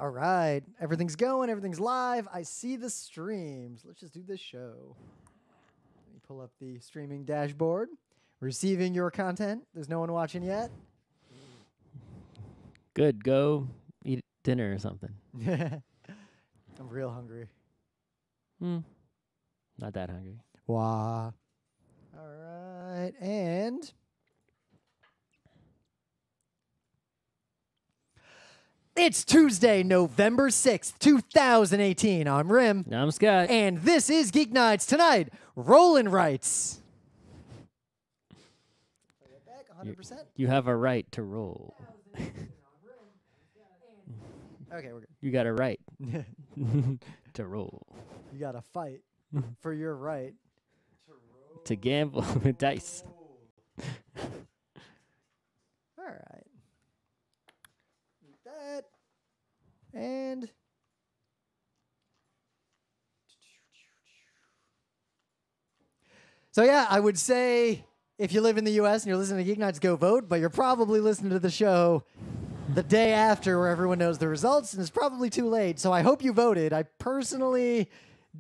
All right. Everything's going. Everything's live. I see the streams. Let's just do this show. Let me pull up the streaming dashboard. Receiving your content. There's no one watching yet. Good. Go eat dinner or something. I'm real hungry. Not that hungry. Wow. All right. And it's Tuesday, November 6th, 2018. I'm Rim. Now I'm Scott. And this is Geek Nights tonight. Rollin' Rights. Back 100%. You have a right to roll. Okay, we're good. You got a right to roll. You got to fight for your right to gamble with dice. All right. That. And so, yeah, I would say if you live in the U.S. and you're listening to Geek Nights, go vote, but you're probably listening to the show the day after where everyone knows the results, and it's probably too late. So I hope you voted. I personally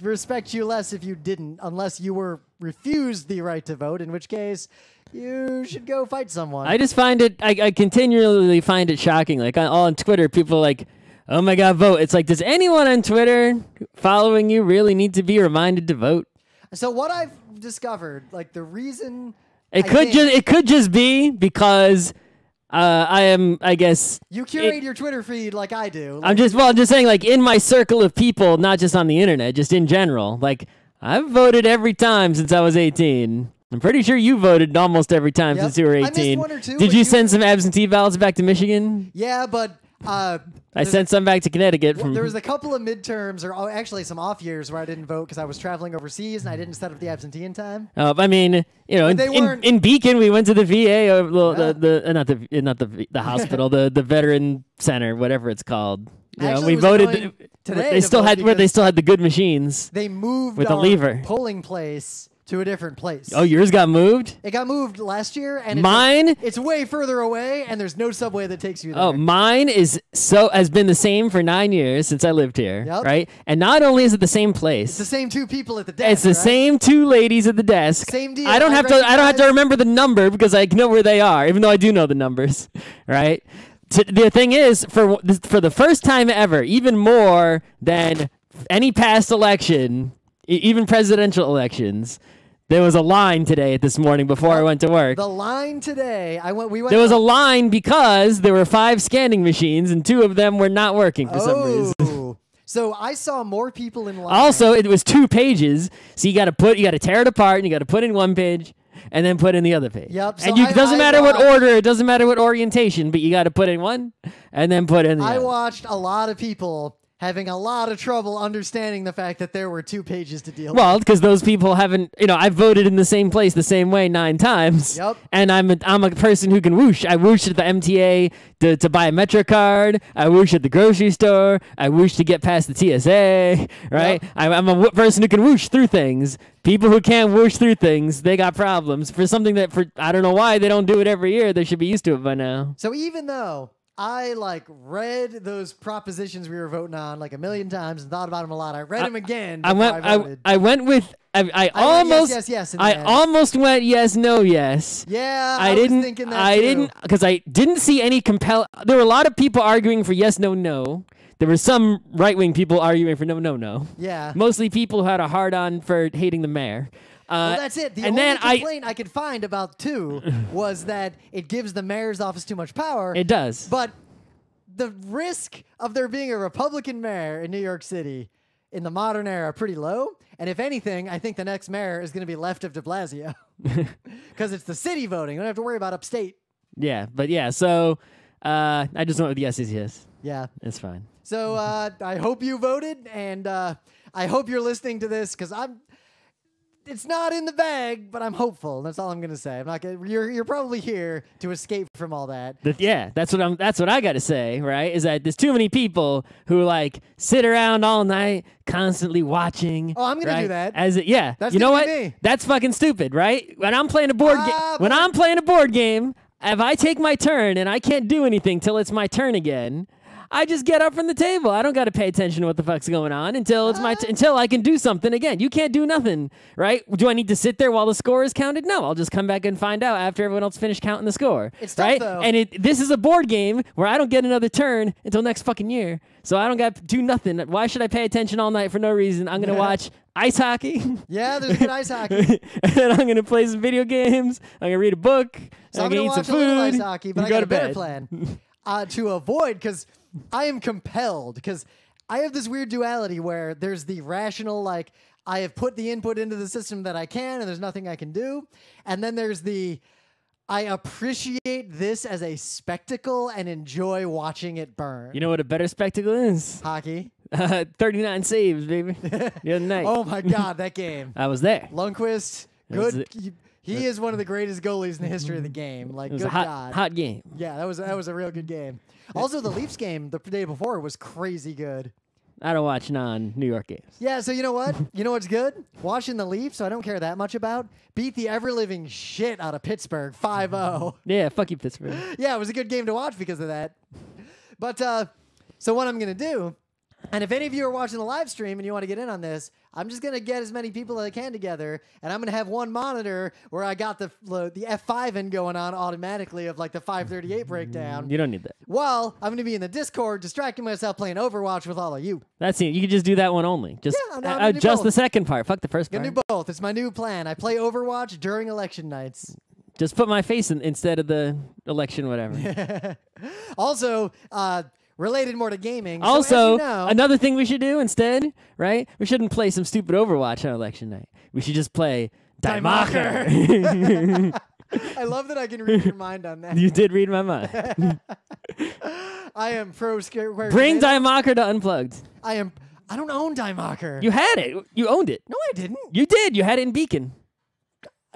respect you less if you didn't, unless you were refused the right to vote, in which case you should go fight someone. I just find it, I continually find it shocking. Like on Twitter, people are like, oh my God, vote. It's like, does anyone on Twitter following you really need to be reminded to vote? So what I've discovered, like the reason it could just be because I guess you curate your Twitter feed like I do. Like, I'm just saying, like, in my circle of people, not just on the internet, just in general. Like, I've voted every time since I was 18. I'm pretty sure you voted almost every time since you were 18. I missed one or two, Did you send some absentee ballots back to Michigan? Yeah, but I sent some back to Connecticut. There was a couple of midterms, or actually some off years where I didn't vote because I was traveling overseas and I didn't set up the absentee in time. I mean, you know, in Beacon, we went to the VA, or not the hospital, the veteran center, whatever it's called. Actually, we voted today. They still had the good machines. They moved with a lever polling place to a different place. Oh, yours got moved? It got moved last year, and mine? It's way further away, and there's no subway that takes you there. Oh, mine has been the same for 9 years since I lived here, Yep. right? And not only is it the same place, it's the same two people at the desk. It's the same two ladies at the desk. Same deal. I don't have to remember the number because I know where they are, even though I do know the numbers, right? The thing is, for the first time ever, even more than any past election, even presidential elections, there was a line today this morning before I went to work. The line today, we went. There was a line because there were 5 scanning machines and 2 of them were not working for some reason. So I saw more people in line. Also, it was 2 pages, so you got to tear it apart and you got to put in one page and then put in the other page. Yep. And it doesn't matter what order, it doesn't matter what orientation, but you got to put in one and then put in the other. I watched a lot of people having a lot of trouble understanding the fact that there were 2 pages to deal with. Well, because those people haven't, I've voted in the same place the same way 9 times. Yep. And I'm a person who can whoosh. I whooshed at the MTA to buy a Metro card. I whooshed at the grocery store. I whooshed to get past the TSA, right? Yep. I'm a person who can whoosh through things. People who can't whoosh through things, they got problems. For something that, I don't know why they don't do it every year. They should be used to it by now. So even though I read those propositions we were voting on like a million times and thought about them a lot, I read them again. I went with yes, I almost went yes, no, yes. Yeah, I was thinking that too. Because I didn't see any There were a lot of people arguing for yes, no, no. There were some right-wing people arguing for no, no, no. Yeah. Mostly people who had a hard-on for hating the mayor. Well, that's it. The only complaint I could find about 2 was that it gives the mayor's office too much power. It does. But the risk of there being a Republican mayor in New York City in the modern era are pretty low. And if anything, I think the next mayor is going to be left of de Blasio. Because it's the city voting. We don't have to worry about upstate. Yeah, but yeah, so I just went with yes is yes. Yeah. It's fine. So I hope you voted, and I hope you're listening to this, because it's not in the bag, but I'm hopeful. That's all I'm gonna say. I'm not gonna. You're probably here to escape from all that. Yeah, that's what I got to say. Right? Is that there's too many people who sit around all night, constantly watching. Oh, I'm gonna do that. That's you know what? Me. That's fucking stupid, right? When I'm playing a board game, if I take my turn and I can't do anything till it's my turn again, I just get up from the table. I don't got to pay attention to what the fuck's going on until it's until I can do something again. You can't do nothing, right? Do I need to sit there while the score is counted? No, I'll just come back and find out after everyone else finished counting the score. It's tough, right? though. And this is a board game where I don't get another turn until next fucking year. So I don't got to do nothing. Why should I pay attention all night for no reason? I'm going to watch ice hockey. Yeah, there's good ice hockey. And then I'm going to play some video games. I'm going to read a book. So I'm going going to to eat some watch a little food. ice hockey, but and I go got to a better bed. plan to avoid, because I am compelled, because I have this weird duality where there's the rational, like, I have put the input into the system that I can, and there's nothing I can do. And then there's the, I appreciate this as a spectacle and enjoy watching it burn. You know what a better spectacle is? Hockey. 39 saves, baby. The other night. Oh my God, that game. I was there. Lundqvist, was good. He is one of the greatest goalies in the history of the game. Like, It was good a hot, God. hot game. Yeah, that was a real good game. Also, the Leafs game the day before was crazy good. I don't watch non-New York games. Yeah, so you know what? You know what's good? Watching the Leafs, so I don't care that much about, beat the ever-living shit out of Pittsburgh 5-0. Yeah, fuck you, Pittsburgh. Yeah, it was a good game to watch because of that. But, so what I'm going to do, and if any of you are watching the live stream and you want to get in on this, I'm just going to get as many people as I can together, and I'm going to have one monitor where I got the F5 in going on automatically of like the 538 breakdown. You don't need that. Well, I'm going to be in the Discord distracting myself playing Overwatch with all of you. That's it. You can just do that one only. Just Yeah, I'm gonna do adjust both. the second part. Fuck the first I'm part. going to do both. It's my new plan. I play Overwatch during election nights. Just put my face in instead of the election, whatever. Also, related more to gaming. Also, so as you know, another thing we should do instead, right? We shouldn't play some stupid Overwatch on election night. We should just play Die Macher. I love that I can read your mind on that. You did read my mind. I am pro Square. Bring Die Macher to Unplugged. I don't own Die Macher. You had it. You owned it. No, I didn't. You did. You had it in Beacon.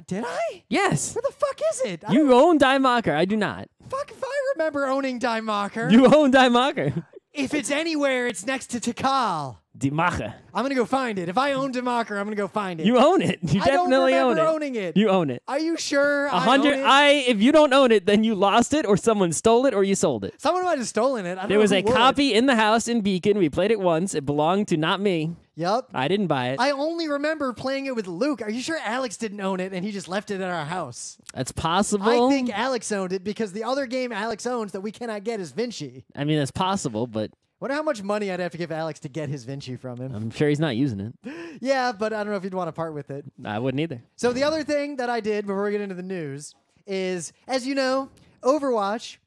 Did I? Yes. Where the fuck is it? You own Die Macher. I do not. Fuck if I remember owning Die Macher. You own Die Macher. If it's anywhere, it's next to Tikal. Die Macher. I'm gonna go find it. If I own Die Macher, I'm gonna go find it. You own it. You I don't definitely own remember it. owning it. You own it. Are you sure? 100. I own it? If you don't own it, then you lost it, or someone stole it, or you sold it. Someone might have stolen it. I don't There know was who a would. copy in the house in Beacon. We played it once. It belonged to not me. Yep. I didn't buy it. I only remember playing it with Luke. Are you sure Alex didn't own it and he just left it at our house? That's possible. I think Alex owned it because the other game Alex owns that we cannot get is Vinci. I mean, that's possible, but Wonder how much money I'd have to give Alex to get his Vinci from him. I'm sure he's not using it. Yeah, but I don't know if he'd want to part with it. I wouldn't either. So the other thing that I did before we get into the news is, as you know, Overwatch,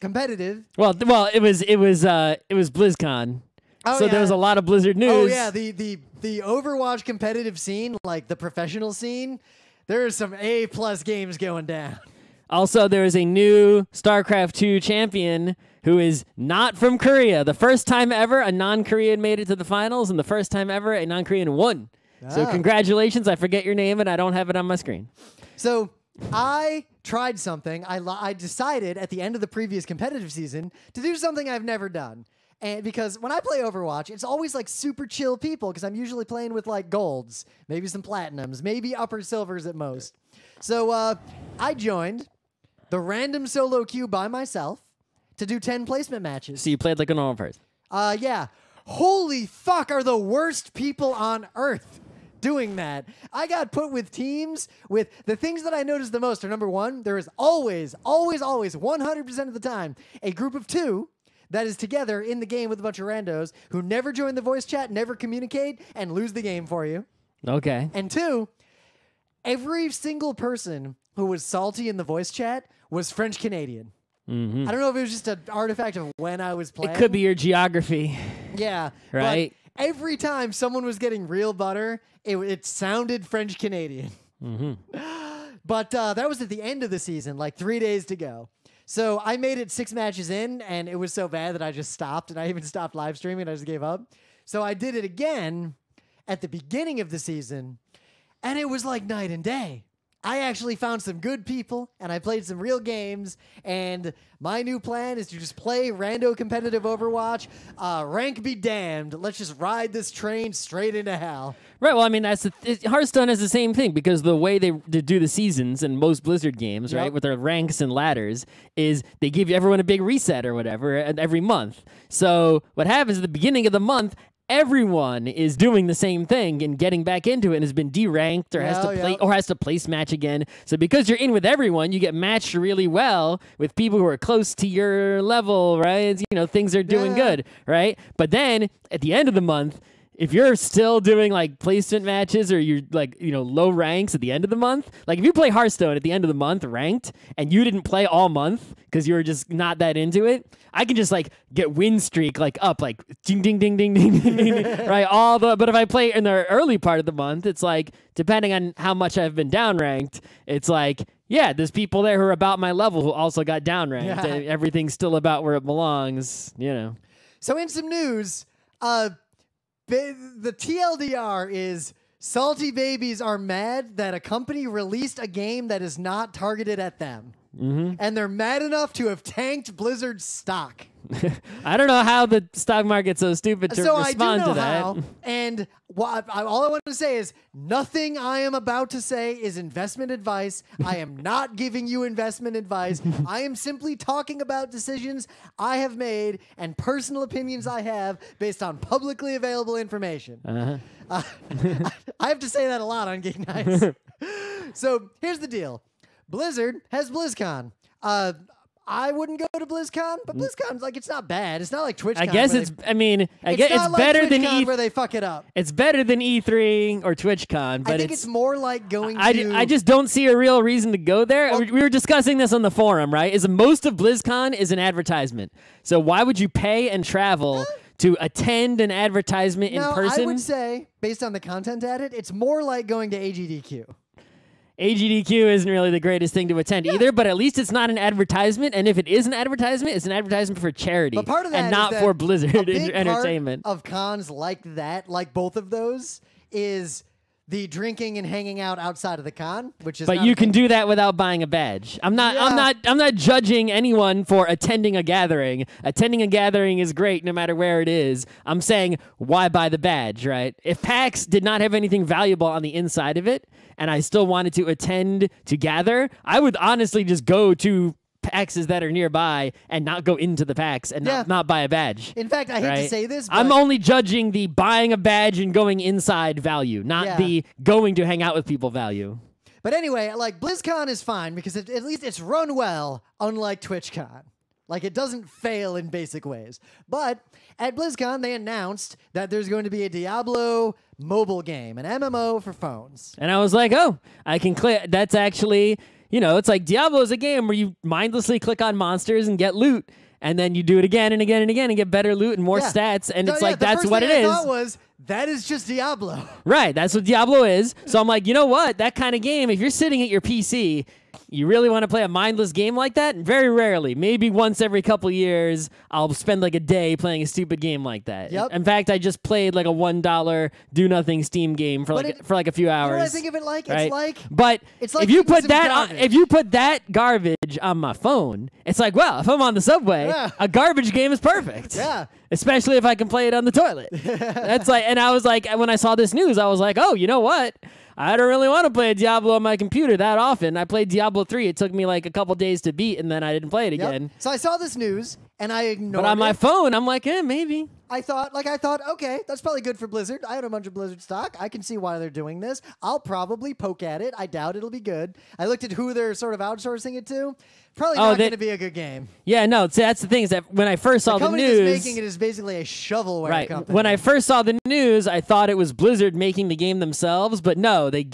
competitive. Well, it was BlizzCon. Oh, So yeah. there was a lot of Blizzard news. Oh yeah, the Overwatch competitive scene, like the professional scene, there are some A+ games going down. Also, there is a new StarCraft 2 champion who is not from Korea. The first time ever a non-Korean made it to the finals, and the first time ever a non-Korean won. So Ah. congratulations. I forget your name, and I don't have it on my screen. So I tried something. I decided at the end of the previous competitive season to do something I've never done. And because when I play Overwatch, it's always like super chill people because I'm usually playing with like golds, maybe some platinums, maybe upper silvers at most. So I joined the random solo queue by myself to do 10 placement matches. So you played like a normal person. Yeah. Holy fuck are the worst people on earth doing that. I got put with teams with the things that I noticed the most are number one, there is always 100% of the time a group of two that is together in the game with a bunch of randos who never join the voice chat, never communicate, and lose the game for you. Okay. And two, every single person who was salty in the voice chat was French Canadian. Mm-hmm. I don't know if it was just an artifact of when I was playing. It could be your geography. Yeah. Right? But every time someone was getting real butter, it sounded French Canadian. Mm-hmm. But that was at the end of the season, like 3 days to go. So I made it 6 matches in, and it was so bad that I just stopped, and I even stopped live streaming. I just gave up. So I did it again at the beginning of the season, and it was like night and day. I actually found some good people, and I played some real games, and my new plan is to just play rando competitive Overwatch. Rank be damned. Let's just ride this train straight into hell. Right. Well, I mean, Hearthstone has the same thing because the way they do the seasons in most Blizzard games, right, with their ranks and ladders, is they give everyone a big reset or whatever every month. So what happens at the beginning of the month, everyone is doing the same thing and getting back into it and has been deranked or has to place match again. So because you're in with everyone, you get matched really well with people who are close to your level, right? You know, things are doing good, right? But then at the end of the month, if you're still doing like placement matches or you're like, you know, low ranks at the end of the month, like if you play Hearthstone at the end of the month ranked and you didn't play all month because you were just not that into it, I can just like get win streak like up like ding ding ding ding ding, ding right? But if I play in the early part of the month, it's like depending on how much I've been down ranked, it's like yeah, there's people there who are about my level who also got down ranked. And everything's still about where it belongs, you know. So in some news, the TLDR is salty babies are mad that a company released a game that is not targeted at them. And they're mad enough to have tanked Blizzard's stock. I don't know how the stock market's so stupid to respond I do know to that. How, and all I want to say is nothing I am about to say is investment advice. I am not giving you investment advice. I am simply talking about decisions I have made and personal opinions I have based on publicly available information. I have to say that a lot on Geek Nights. So here's the deal. Blizzard has BlizzCon. I wouldn't go to BlizzCon, but BlizzCon's like it's not bad. It's not like TwitchCon. I guess it's. I mean, I guess it's like better TwitchCon than where they fuck it up. It's better than E3 or TwitchCon, but I think it's more like going. I just don't see a real reason to go there. Well, we were discussing this on the forum, right? Is most of BlizzCon is an advertisement. So why would you pay and travel to attend an advertisement in person? I would say, based on the content at it, it's more like going to AGDQ. AGDQ isn't really the greatest thing to attend either, but at least it's not an advertisement. And if it is an advertisement, it's an advertisement for charity, but part of that and not for Blizzard Entertainment. Part of cons like that, like both of those, is the drinking and hanging out outside of the con, which is. But you can do that without buying a badge. I'm not judging anyone for attending a gathering. Attending a gathering is great no matter where it is. I'm saying why buy the badge, right? If PAX did not have anything valuable on the inside of it, and I still wanted to attend to gather, I would honestly just go to PAXs that are nearby and not go into the PAX and not buy a badge. In fact, I hate to say this, but I'm only judging the buying a badge and going inside value, not the going to hang out with people value. But anyway, like BlizzCon is fine because at least it's run well, unlike TwitchCon. Like it doesn't fail in basic ways. But at BlizzCon, they announced that there's going to be a Diablo mobile game, an MMO for phones. And I was like, oh, I can click. That's actually, you know, it's like Diablo is a game where you mindlessly click on monsters and get loot. And then you do it again and again and again and get better loot and more stats. And it's like, that's what it is. The first thing I thought was, that is just Diablo. Right, that's what Diablo is. So I'm like, you know what? That kind of game, if you're sitting at your PC, you really want to play a mindless game like that? Very rarely. Maybe once every couple years, I'll spend like a day playing a stupid game like that. Yep. In fact, I just played like a $1 do-nothing Steam game for like a few hours. You know what I think of it like? Right? It's like if you put that garbage on my phone, it's like, well, if I'm on the subway, a garbage game is perfect. Yeah. Especially if I can play it on the toilet. That's like, and I was like, when I saw this news, I was like, oh, you know what? I don't really want to play Diablo on my computer that often. I played Diablo 3. It took me like a couple days to beat, and then I didn't play it again. So I saw this news, and I ignored it. But on my phone, I'm like, maybe. I thought, okay, that's probably good for Blizzard. I own a bunch of Blizzard stock. I can see why they're doing this. I'll probably poke at it. I doubt it'll be good. I looked at who they're sort of outsourcing it to. Probably not going to be a good game. Yeah, no, so that's the thing is that when I first saw the news... The company that's making it is basically a shovelware company. When I first saw the news, I thought it was Blizzard making the game themselves, but no, they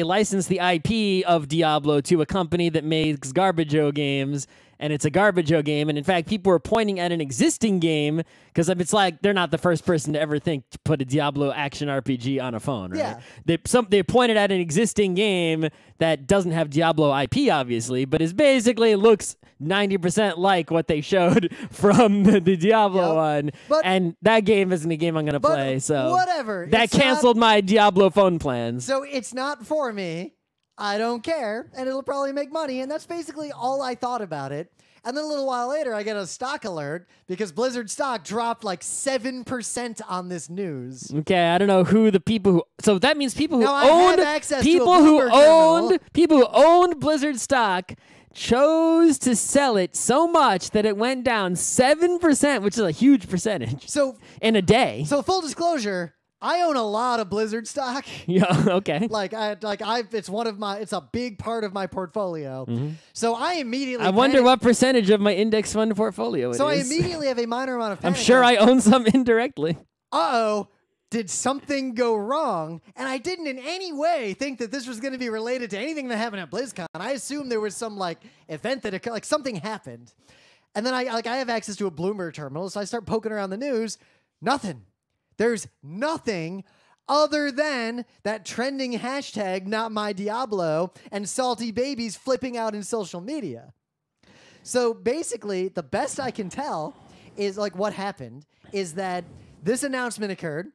licensed the IP of Diablo to a company that makes garbage-o games, and it's a garbage-o game. And in fact, people were pointing at an existing game because it's like they're not the first person to ever think to put a Diablo action RPG on a phone, right? Yeah. They pointed at an existing game that doesn't have Diablo IP, obviously, but is basically looks 90% like what they showed from the Diablo one. And that game isn't a game I'm going to play, so whatever. That canceled my Diablo phone plans. So it's not for me. I don't care, and it'll probably make money. And that's basically all I thought about it. And then a little while later, I get a stock alert because Blizzard stock dropped like 7% on this news. Okay, I don't know who the people who. So that means people who Now, I have owned access to people a who Bloomberg terminal. people who owned Blizzard stock chose to sell it so much that it went down 7%, which is a huge percentage. So in a day. So full disclosure, I own a lot of Blizzard stock. Yeah. Okay. It's a big part of my portfolio. So I immediately. I wonder what percentage of my index fund portfolio it is. So I immediately have a minor amount of I'm panic. sure I own some indirectly. Uh-oh, did something go wrong? And I didn't in any way think that this was going to be related to anything that happened at BlizzCon. I assumed there was some like event that occurred, like something happened. And then I have access to a Bloomberg terminal, so I start poking around the news. Nothing. There's nothing other than that trending hashtag, not my Diablo, and salty babies flipping out in social media. So basically, the best I can tell is like what happened is that this announcement occurred.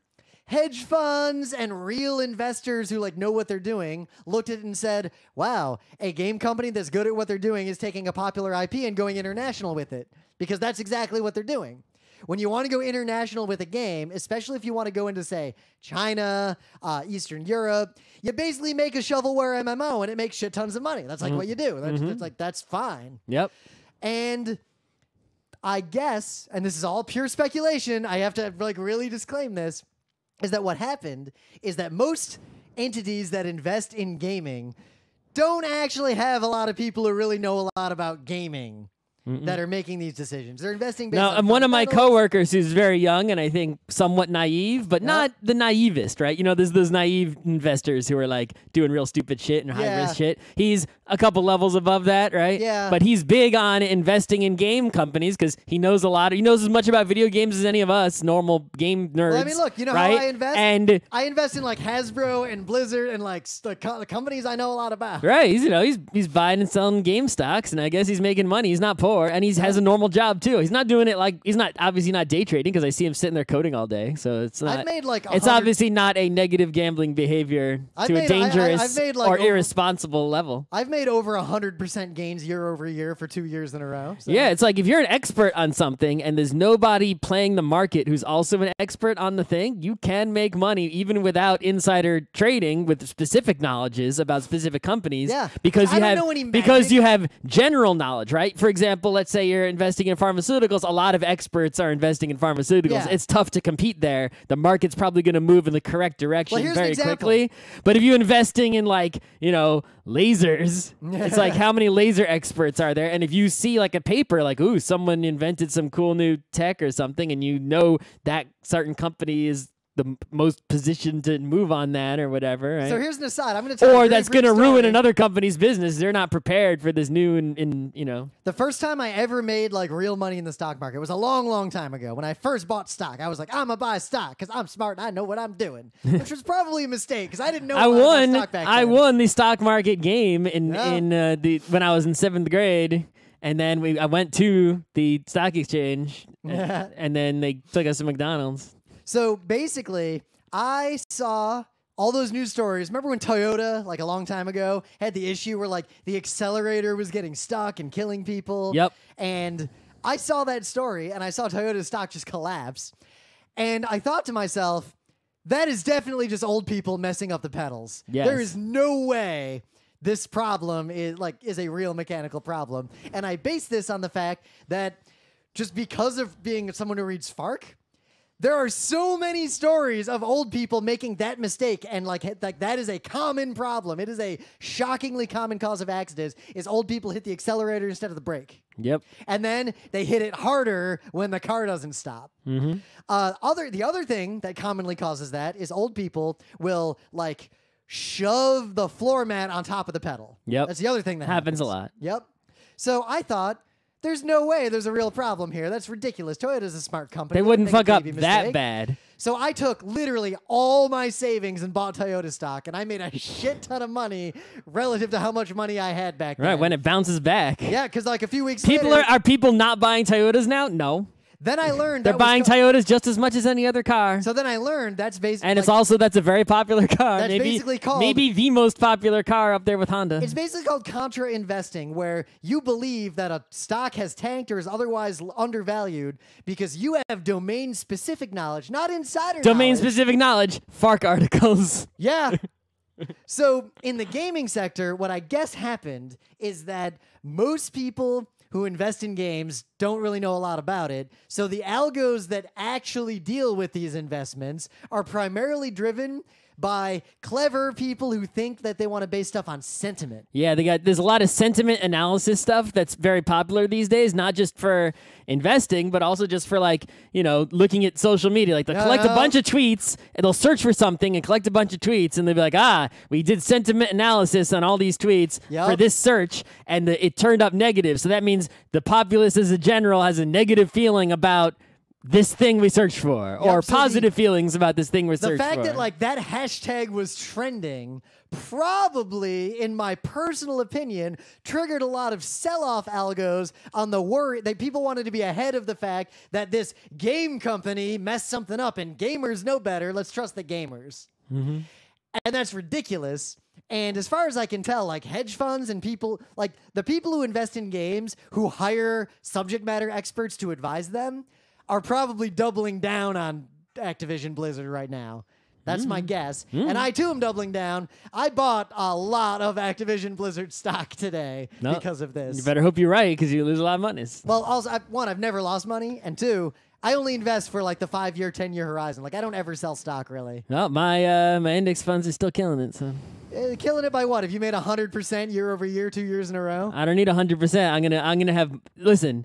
Hedge funds and real investors who like know what they're doing looked at it and said, wow, a game company that's good at what they're doing is taking a popular IP and going international with it, because that's exactly what they're doing. When you want to go international with a game, especially if you want to go into, say, China, Eastern Europe, you basically make a shovelware MMO and it makes shit tons of money. That's like what you do. That's fine. Yep. And I guess, and this is all pure speculation, I have to like really disclaim this, is that what happened is that most entities that invest in gaming don't actually have a lot of people who really know a lot about gaming that are making these decisions. They're investing based on one of my fundamentals. coworkers who's very young and I think somewhat naive, but not the naivest, right? You know, there's those naive investors who are like doing real stupid shit and high risk shit. He's a couple levels above that, right? Yeah. But he's big on investing in game companies because he knows a lot. He knows as much about video games as any of us normal game nerds. Well, I mean, look, you know right? how I invest? And I invest in like Hasbro and Blizzard and like the companies I know a lot about. right, he's buying and selling game stocks, and I guess he's making money. He's not poor, and he has a normal job too. He's not doing it like he's not obviously not day trading because I see him sitting there coding all day. So it's not. I've made like it's obviously not a negative gambling behavior to a dangerous or irresponsible level. I've made over 100% gains year over year for 2 years in a row. So. Yeah, it's like if you're an expert on something and there's nobody playing the market who's also an expert on the thing, you can make money even without insider trading with specific knowledges about specific companies. Yeah, because you have general knowledge, right? For example, let's say you're investing in pharmaceuticals. A lot of experts are investing in pharmaceuticals. Yeah. It's tough to compete there. The market's probably going to move in the correct direction very quickly. But if you're investing in like, lasers, it's like how many laser experts are there? And if you see like a paper like, ooh, someone invented some cool new tech or something, and you know that certain company is the most positioned to move on that or whatever. Right? So here's an aside. I'm going to tell you or a that's going to ruin another company's business. They're not prepared for this new The first time I ever made like real money in the stock market was a long, long time ago. When I first bought stock, I was like, I'm going to buy stock because I'm smart and I know what I'm doing, which was probably a mistake because I didn't know about stock back then. I won the stock market game when I was in 7th grade. And then I went to the stock exchange and then they took us to McDonald's. So basically, I saw all those news stories. Remember when Toyota, like a long time ago, had the issue where like the accelerator was getting stuck and killing people? Yep. And I saw that story and I saw Toyota's stock just collapse. And I thought to myself, that is definitely just old people messing up the pedals. Yes. There is no way this problem is a real mechanical problem. And I base this on the fact that just because of being someone who reads FARC, there are so many stories of old people making that mistake, and like that is a common problem. It is a shockingly common cause of accidents, is old people hit the accelerator instead of the brake. Yep. And then they hit it harder when the car doesn't stop. Mm-hmm. The other thing that commonly causes that is old people will like shove the floor mat on top of the pedal. Yep. That's the other thing that happens a lot. Yep. So I thought, there's no way there's a real problem here. That's ridiculous. Toyota's a smart company. They wouldn't fuck up that mistake. bad. So I took literally all my savings and bought Toyota stock, and I made a shit ton of money relative to how much money I had back then. Right, when it bounces back. Yeah, because like a few weeks later. Are people not buying Toyotas now? No. Then I learned They're buying Toyotas just as much as any other car. So then I learned that's basically, and it's also that's a very popular car. That's basically called, maybe the most popular car up there with Honda. It's basically called contra investing, where you believe that a stock has tanked or is otherwise undervalued because you have domain specific knowledge, not insider domain knowledge. specific knowledge. FARC articles. Yeah. So in the gaming sector, what I guess happened is that most people who invest in games don't really know a lot about it. So the algos that actually deal with these investments are primarily driven by clever people who think that they want to base stuff on sentiment. Yeah, there's a lot of sentiment analysis stuff that's very popular these days, not just for investing, but also just for looking at social media. Like they'll collect a bunch of tweets and they'll search for something and collect a bunch of tweets and they'll be like, we did sentiment analysis on all these tweets for this search and it turned up negative. So that means the populace as a general has a negative feeling about this thing we searched for, or positive feelings about this thing we searched for. The fact that that hashtag was trending probably, in my personal opinion, triggered a lot of sell-off algos on the worry that people wanted to be ahead of the fact that this game company messed something up and gamers know better. Let's trust the gamers. Mm-hmm. And that's ridiculous. And as far as I can tell, hedge funds and people, the people who invest in games who hire subject matter experts to advise them are probably doubling down on Activision Blizzard right now. That's my guess. And I, too, am doubling down. I bought a lot of Activision Blizzard stock today because of this. You better hope you're right, because you lose a lot of money. Well, also, one, I've never lost money, and two, I only invest for the 5-year, 10-year horizon. I don't ever sell stock, really. No, my index funds are still killing it. So killing it by what? Have you made 100% year over year, 2 years in a row? I don't need 100%. I'm gonna have listen.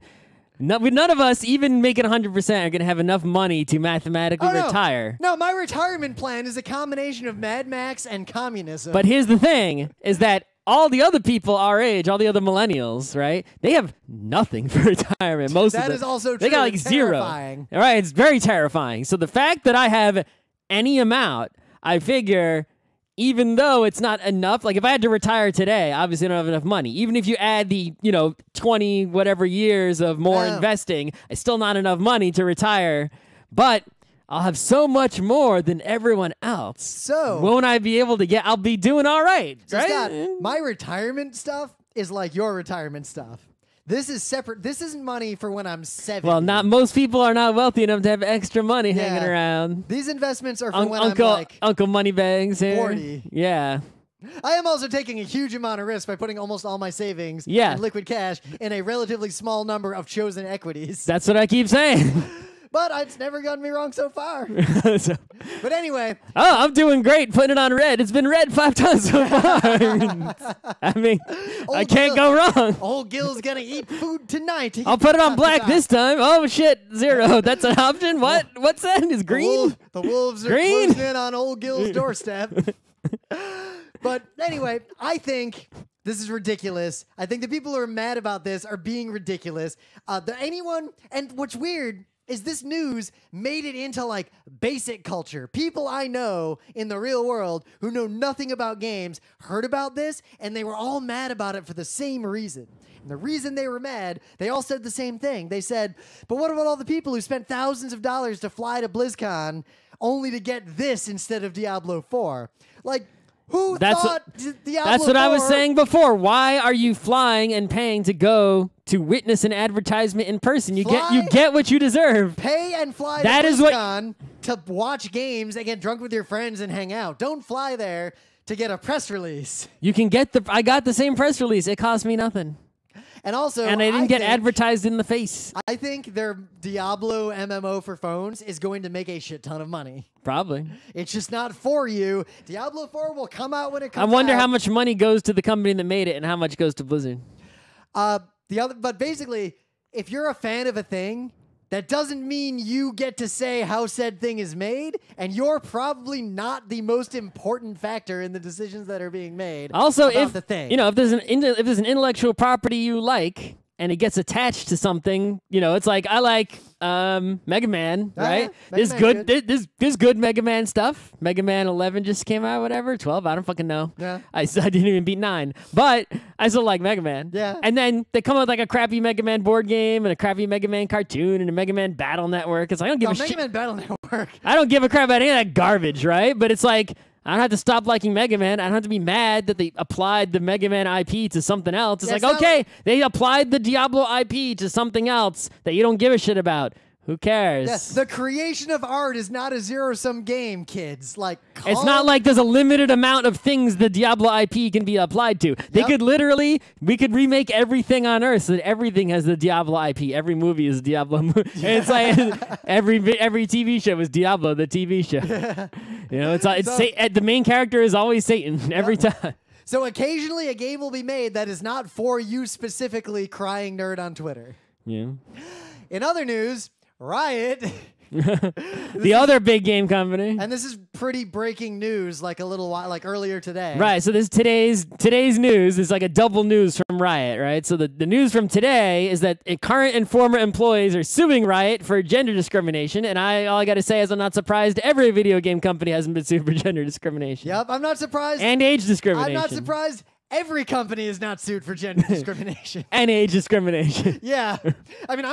None of us, even making 100%, are going to have enough money to mathematically retire. No, my retirement plan is a combination of Mad Max and communism. But here's the thing, is that all the other people our age, all the other millennials, right, they have nothing for retirement. Most of them. That is also true. They got zero. All right, it's very terrifying. So the fact that I have any amount, I figure, even though it's not enough, if I had to retire today, obviously I don't have enough money. Even if you add the, 20 whatever years of more investing, it's still not enough money to retire. But I'll have so much more than everyone else. So won't I be able to I'll be doing all right, so right? Scott, my retirement stuff is like your retirement stuff. This is separate. This isn't money for when I'm 70. Well, not most people are not wealthy enough to have extra money hanging around. These investments are for when I'm Uncle Moneybags here. 40. Yeah. I am also taking a huge amount of risk by putting almost all my savings in liquid cash in a relatively small number of chosen equities. That's what I keep saying. But it's never gotten me wrong so far. But anyway. Oh, I'm doing great putting it on red. It's been red 5 times so far. I mean, I can't go wrong. Old Gil's going to eat food tonight. I'll put it on black this time. Oh, shit. 0. That's an option? What? What's that? Is green? The wolves are closing in on Old Gil's doorstep. But anyway, I think this is ridiculous. I think the people who are mad about this are being ridiculous. And what's weird is this news made it into basic culture. People I know in the real world who know nothing about games heard about this, and they were all mad about it for the same reason. And the reason they were mad, they all said the same thing. They said, but what about all the people who spent thousands of dollars to fly to BlizzCon only to get this instead of Diablo 4? Who thought Diablo That's what 4? I was saying before. Why are you flying and paying to go to witness an advertisement in person? You get what you deserve. Pay and fly to BlizzCon to watch games and get drunk with your friends and hang out. Don't fly there to get a press release. You can get I got the same press release. It cost me nothing. And also, I didn't get advertised in the face. I think their Diablo MMO for phones is going to make a shit ton of money. Probably. It's just not for you. Diablo 4 will come out when it comes out. I wonder how much money goes to the company that made it and how much goes to Blizzard. But basically, if you're a fan of a thing, that doesn't mean you get to say how said thing is made, and you're probably not the most important factor in the decisions that are being made. Also, about the thing. if there's an intellectual property you like, and it gets attached to something, it's like I like Mega Man, right? Mega Man's good. There's good Mega Man stuff. Mega Man 11 just came out, whatever, 12, I don't fucking know. Yeah. I didn't even beat 9, but I still like Mega Man. Yeah. And then they come out with like a crappy Mega Man board game and a crappy Mega Man cartoon and a Mega Man Battle Network. It's like I don't give a shit. Mega Man Battle Network. I don't give a crap about any of that garbage, right? But it's like I don't have to stop liking Mega Man. I don't have to be mad that they applied the Mega Man IP to something else. It's like, okay, they applied the Diablo IP to something else that you don't give a shit about. Who cares? Yes, the creation of art is not a zero-sum game, kids. Like, it's not like there's a limited amount of things the Diablo IP can be applied to. They could we could remake everything on Earth so that everything has the Diablo IP. Every movie is Diablo movie. It's like every TV show is Diablo, the TV show. The main character is always Satan every time. So occasionally a game will be made that is not for you specifically, crying nerd on Twitter. Yeah. In other news, Riot, the other big game company, and this is pretty breaking news, like a little while, like earlier today. Right. So this today's news is like a double news from Riot, right? So the news from today is that current and former employees are suing Riot for gender discrimination, and all I got to say is I'm not surprised every video game company hasn't been sued for gender discrimination. Yep, I'm not surprised. And age discrimination. I'm not surprised. Every company is not sued for gender discrimination. And age discrimination. Yeah. I mean,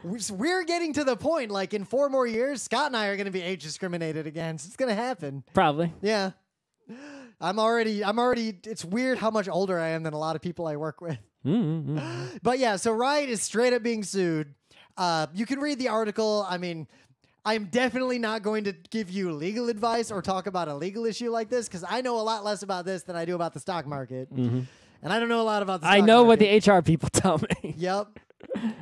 we're getting to the point, like in 4 more years, Scott and I are going to be age discriminated against. It's going to happen. Probably. Yeah. I'm already, it's weird how much older I am than a lot of people I work with. Mm-hmm. But yeah, so Riot is straight up being sued. You can read the article. I mean, I'm definitely not going to give you legal advice or talk about a legal issue like this because I know a lot less about this than I do about the stock market. Mm-hmm. And I don't know a lot about the stock I know market. what the HR people tell me. Yep.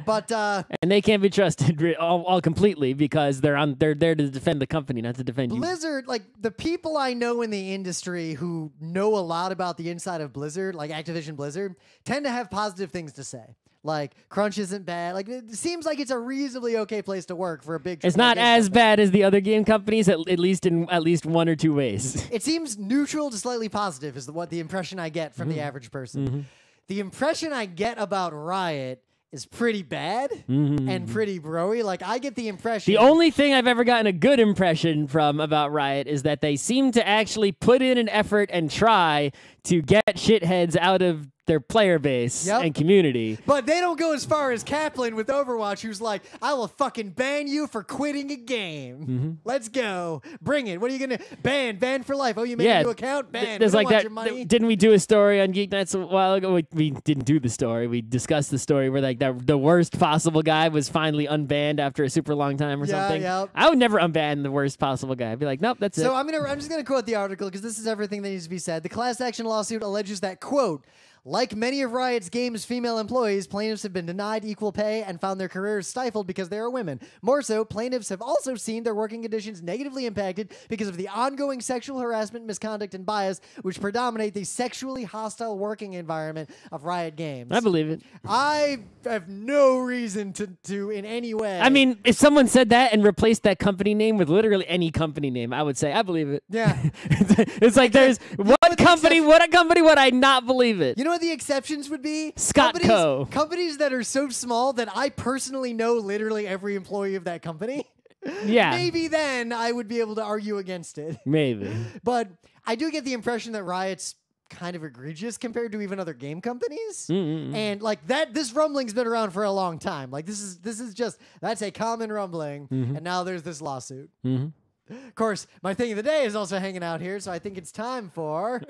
But and they can't be trusted all completely because they're there to defend the company, not to defend you. Blizzard, like the people I know in the industry who know a lot about the inside of Blizzard, like Activision Blizzard, tend to have positive things to say. Like, crunch isn't bad. Like, it seems like it's a reasonably okay place to work for a big... It's not as bad as the other game companies, at least in at least 1 or 2 ways. It seems neutral to slightly positive is what the impression I get from the average person. The impression I get about Riot is pretty bad and pretty bro-y. Like, I get the impression... The only thing I've ever gotten a good impression from about Riot is that they seem to actually put in an effort and try to get shitheads out of their player base and community. But they don't go as far as Kaplan with Overwatch, who's like, I will fucking ban you for quitting a game. Let's go. Bring it. What are you going to... Ban for life. Oh, you made a new account? Ban. There's like your money. Didn't we do a story on GeekNights a while ago? We didn't do the story. We discussed the story where like the worst possible guy was finally unbanned after a super long time or something. Yep. I would never unban the worst possible guy. I'd be like, nope, that's it. So I'm just gonna quote the article because this is everything that needs to be said. The class action lawsuit alleges that, quote, like many of Riot's game's female employees, plaintiffs have been denied equal pay and found their careers stifled because they are women. More so, plaintiffs have also seen their working conditions negatively impacted because of the ongoing sexual harassment, misconduct, and bias which predominate the sexually hostile working environment of Riot Games. I believe it. I have no reason to in any way. I mean, if someone said that and replaced that company name with literally any company name, I would say, I believe it. Yeah. It's like there's what company would I not believe it? You know what the exceptions would be? Scott-Co. Companies that are so small that I personally know literally every employee of that company. Yeah. Maybe then I would be able to argue against it. Maybe. But I do get the impression that Riot's kind of egregious compared to even other game companies. And like this rumbling's been around for a long time. Like this is just, that's a common rumbling. And now there's this lawsuit. Of course, my thing of the day is also hanging out here, so I think it's time for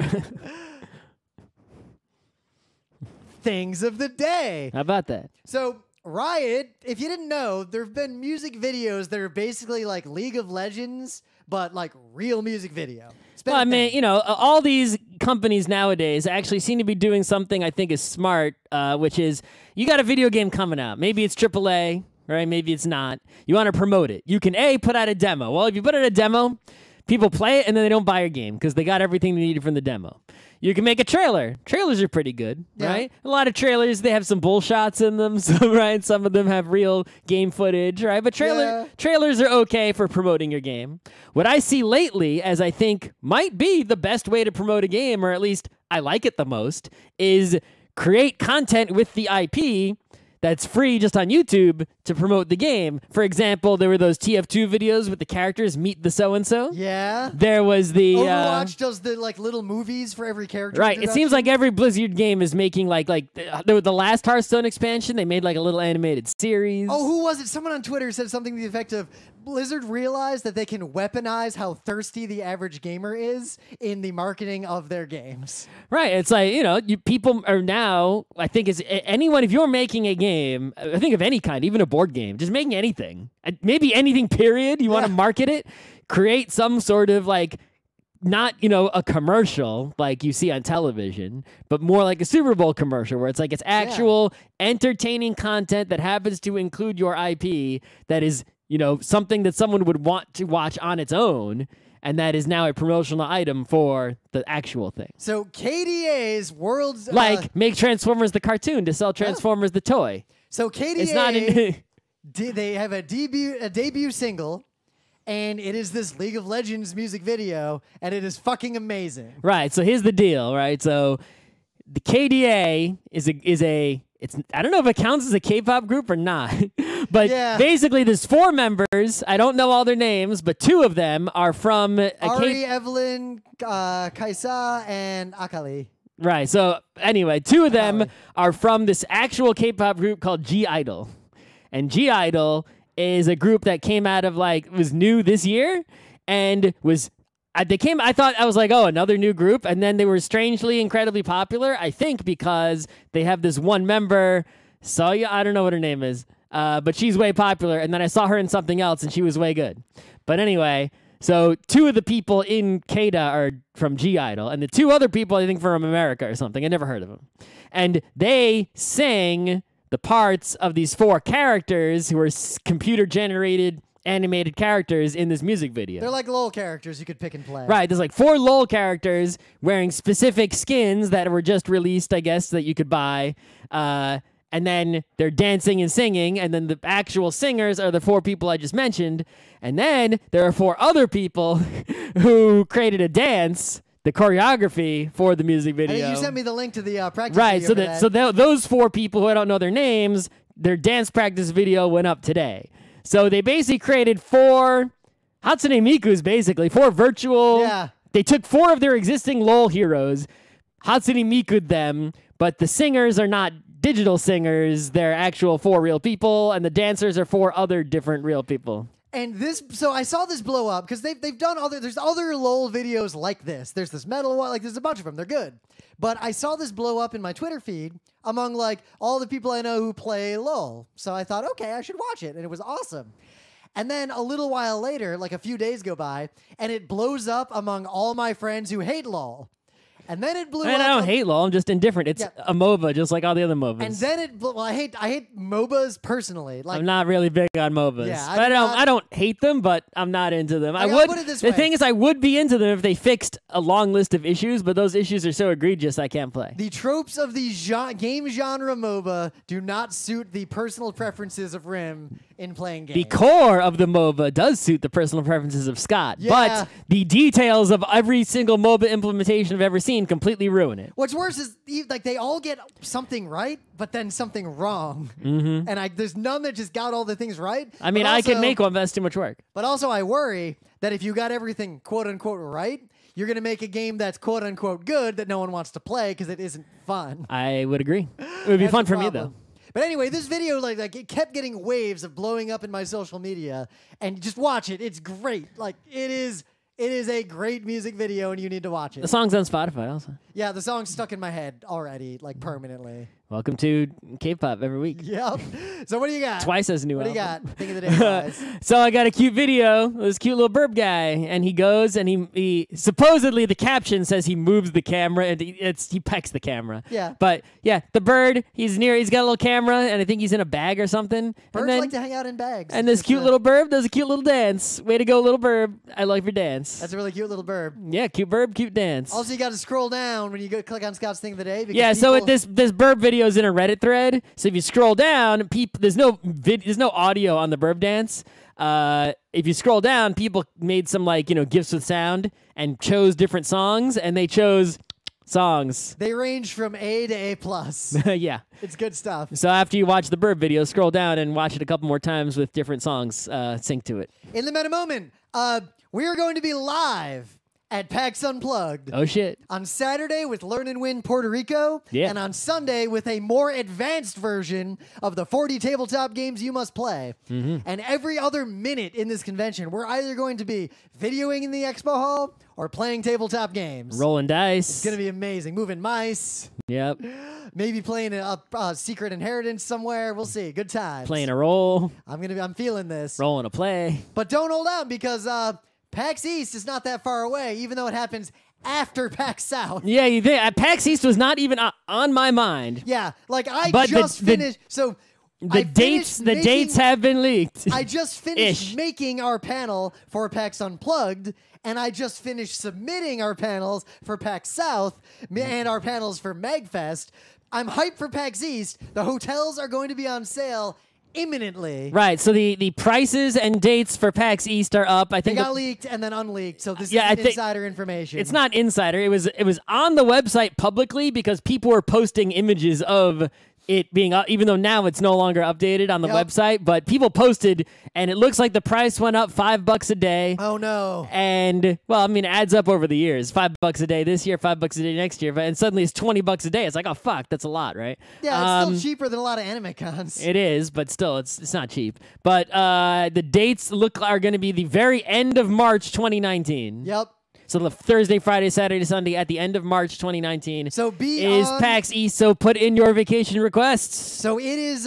things of the day. How about that? So Riot, if you didn't know, there have been music videos that are basically like League of Legends, but like real music video. Well, I mean, you know, all these companies nowadays actually seem to be doing something I think is smart, which is you got a video game coming out. Maybe it's AAA, right? Maybe it's not. You want to promote it. You can put out a demo. Well, if you put out a demo, people play it and then they don't buy your game because they got everything they needed from the demo. You can make a trailer. Trailers are pretty good, right? A lot of trailers, they have some bull shots in them, so, right? Some of them have real game footage, right? But trailers are okay for promoting your game. What I see lately, as I think might be the best way to promote a game, or at least I like it the most, is create content with the IP that's free just on YouTube to promote the game. For example, there were those TF2 videos with the characters meet the so-and-so. Yeah. There was the Overwatch does the like little movies for every character. Right. It seems like every Blizzard game is making like the last Hearthstone expansion, they made like a little animated series. Oh, who was it? Someone on Twitter said something to the effect of Blizzard realized that they can weaponize how thirsty the average gamer is in the marketing of their games. Right. It's like, people are now, I think it's anyone, if you're making a game, I think of any kind, even a board game, just making anything, maybe anything, period, you want to market it, create some sort of like, not, a commercial like you see on television, but more like a Super Bowl commercial where it's like it's actual entertaining content that happens to include your IP that is, something that someone would want to watch on its own, and that is now a promotional item for the actual thing. So KDA's world's... make Transformers the cartoon to sell Transformers the toy. So KDA, it's not they have a debut single, and it is this League of Legends music video, and it is fucking amazing. Right, so here's the deal, right? So the KDA is a I don't know if it counts as a K-pop group or not, but basically there's 4 members. I don't know all their names, but 2 of them are from Ari, Evelyn, Kaisa, and Akali. Right. So anyway, 2 of them are from this actual K-pop group called G-Idol, and G-Idol is a group that came out of was new this year, and was. I was like, oh, another new group. And then they were strangely, incredibly popular, I think, because they have this one member, Soya, I don't know what her name is, but she's way popular. And then I saw her in something else, and she was way good. But anyway, so 2 of the people in Kada are from G-Idol, and the 2 other people, I think, from America or something. I never heard of them. And they sang the parts of these 4 characters who are computer-generated animated characters in this music video. They're like LOL characters you could pick and play. Right, there's like 4 LOL characters wearing specific skins that were just released, I guess, that you could buy. And then they're dancing and singing, and then the actual singers are the 4 people I just mentioned. And then there are 4 other people who created a dance, the choreography for the music video. And you sent me the link to the practice video. Right, so those 4 people who I don't know their names, their dance practice video went up today. So they basically created 4 Hatsune Miku's, basically 4 virtual. Yeah. They took 4 of their existing LOL heroes, Hatsune Miku'd them, but the singers are not digital singers. They're actual 4 real people, and the dancers are 4 other different real people. And so I saw this blow up because they've done there's other LOL videos like this. There's this metal one, there's a bunch of them. They're good. But I saw this blow up in my Twitter feed among all the people I know who play LOL. So I thought, okay, I should watch it. And it was awesome. And then a little while later, a few days go by, and it blows up among all my friends who hate LOL. And then it blew up. I don't hate LOL. I'm just indifferent. It's a MOBA, just like all the other MOBAs. And then I hate MOBAs personally. I'm not really big on MOBAs. Yeah, I don't hate them, but I'm not into them. I'll put it this way. The thing is, I would be into them if they fixed a long list of issues, but those issues are so egregious I can't play. The tropes of the game genre MOBA do not suit the personal preferences of Rim in playing games. The core of the MOBA does suit the personal preferences of Scott, but the details of every single MOBA implementation I've ever seen completely ruin it. What's worse is they all get something right, but then something wrong. Mm-hmm. And there's none that just got all the things right. I mean, I could make one, but that's too much work. But also I worry that if you got everything quote unquote right, you're going to make a game that's quote unquote good that no one wants to play because it isn't fun. I would agree. It would be fun for me though. But anyway, this video, it kept getting waves of blowing up in my social media, and just watch it. It's great. It is a great music video, and you need to watch it. The song's on Spotify also. Yeah, the song's stuck in my head already, permanently. Welcome to K-pop every week. Yep. So what do you got? Twice as new album. What do you got? Thing of the day, guys. So I got a cute video. This cute little burb guy, and he goes and he supposedly the caption says he moves the camera and he pecks the camera. Yeah. But yeah, the bird, he's got a little camera, and I think he's in a bag or something. Birds like to hang out in bags. And this cute little burb does a cute little dance. Way to go, little burb. I like your dance. That's a really cute little burb. Yeah, cute burb, cute dance. Also, you got to scroll down when you go click on Scott's thing of the day. Yeah, so this burb video is in a Reddit thread. So if you scroll down, there's no audio on the burb dance. If you scroll down, people made some gifs with sound and chose different songs, and they chose songs. They range from A to A+. Yeah. It's good stuff. So after you watch the Bird video, scroll down and watch it a couple more times with different songs synced to it. In the meta moment, we are going to be live at PAX Unplugged. Oh, shit. On Saturday with Learn and Win Puerto Rico. Yeah. And on Sunday with a more advanced version of the 40 tabletop games you must play. And every other minute in this convention, we're either going to be videoing in the expo hall or playing tabletop games. Rolling dice. It's going to be amazing. Moving mice. Yep. Maybe playing a Secret Inheritance somewhere. We'll see. Good times. Playing a role. I'm feeling this. Rolling a play. But don't hold out because PAX East is not that far away, even though it happens after PAX South. Yeah, you think PAX East was not even on my mind. Yeah, like I But just finished. So The dates have been leaked. I just finished making our panel for PAX Unplugged, and I just finished submitting our panels for PAX South and our panels for MagFest. I'm hyped for PAX East. The hotels are going to be on sale imminently. Right, so the prices and dates for PAX East are up. I They think got leaked and then unleaked, so this I is think insider information. it's not insider. It was on the website publicly because people were posting images of it being up, even though now it's no longer updated on the website. But people posted, and it looks like the price went up $5 a day. Oh no! And well, I mean, it adds up over the years. $5 a day this year, $5 a day next year, and suddenly it's $20 a day. It's like, oh fuck, that's a lot, right? Yeah, it's still cheaper than a lot of anime cons. It is, but still, it's not cheap. But the dates are going to be the very end of March 2019. Yep. So the Thursday, Friday, Saturday, Sunday at the end of March 2019 So is PAX East. So put in your vacation requests. So it is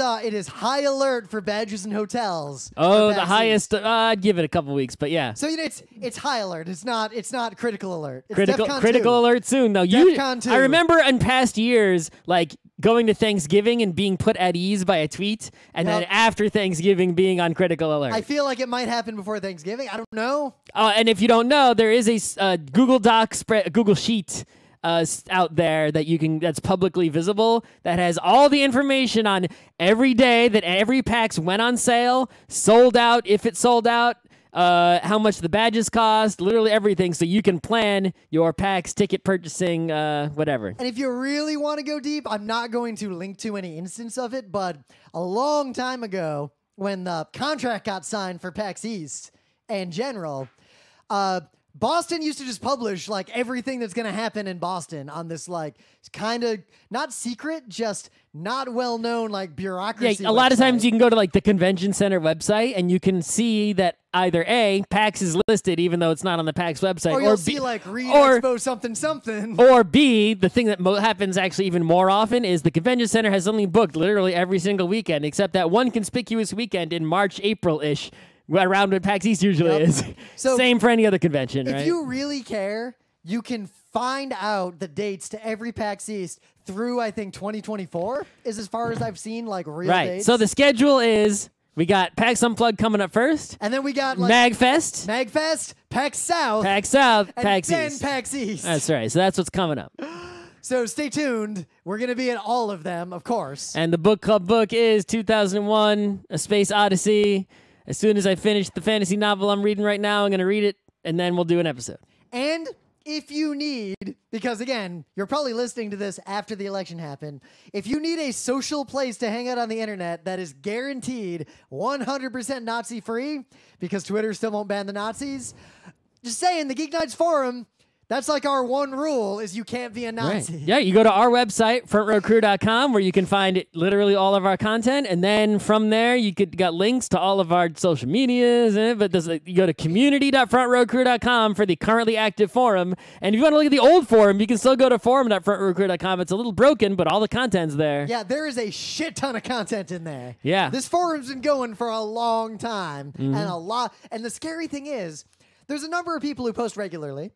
high alert for badges and hotels. Oh, for the PAX highest. East. I'd give it a couple weeks, but yeah. So it's high alert. It's not critical alert. It's Critical DEFCON 2. alert soon though. DEFCON 2. I remember in past years, like going to Thanksgiving and being put at ease by a tweet, and then after Thanksgiving being on critical alert. I feel like it might happen before Thanksgiving. I don't know. And if you don't know, there is a Google Doc Google Sheet out there that's publicly visible that has all the information on every day that every PAX went on sale, sold out, if it sold out, how much the badges cost, literally everything, so you can plan your PAX ticket purchasing, whatever. And if you really want to go deep, I'm not going to link to any instance of it, but a long time ago, when the contract got signed for PAX East in general, Boston used to just publish like everything that's going to happen in Boston on this like kind of not secret, just not well known like bureaucracy. Yeah, a lot of times you can go to like the convention center website and you can see that either A, PAX is listed even though it's not on the PAX website, or you'll B, see like Expo something, or B, the thing that happens actually even more often is the convention center has something booked literally every single weekend except that one conspicuous weekend in March, April-ish. Around what PAX East usually is. So same for any other convention, right? If you really care, you can find out the dates to every PAX East through, I think, 2024 is as far as I've seen, like, real dates. So the schedule is, we got PAX Unplugged coming up first. And then we got, like, MagFest, PAX South, PAX and then East. PAX East. That's right. So that's what's coming up. So stay tuned. We're going to be at all of them, of course. And the book club book is 2001, A Space Odyssey. As soon as I finish the fantasy novel I'm reading right now, I'm going to read it, and then we'll do an episode. And if you need, because again, you're probably listening to this after the election happened, if you need a social place to hang out on the internet that is guaranteed 100% Nazi-free, because Twitter still won't ban the Nazis, just saying, the GeekNights forum, that's like our one rule, is you can't be a Nazi. Right. Yeah, you go to our website, frontrowcrew.com, where you can find literally all of our content, and then from there, you got links to all of our social medias, but you go to community.frontrowcrew.com for the currently active forum, and if you want to look at the old forum, you can still go to forum.frontrowcrew.com. It's a little broken, but all the content's there. Yeah, there is a shit ton of content in there. Yeah. This forum's been going for a long time, and the scary thing is, there's a number of people who post regularly.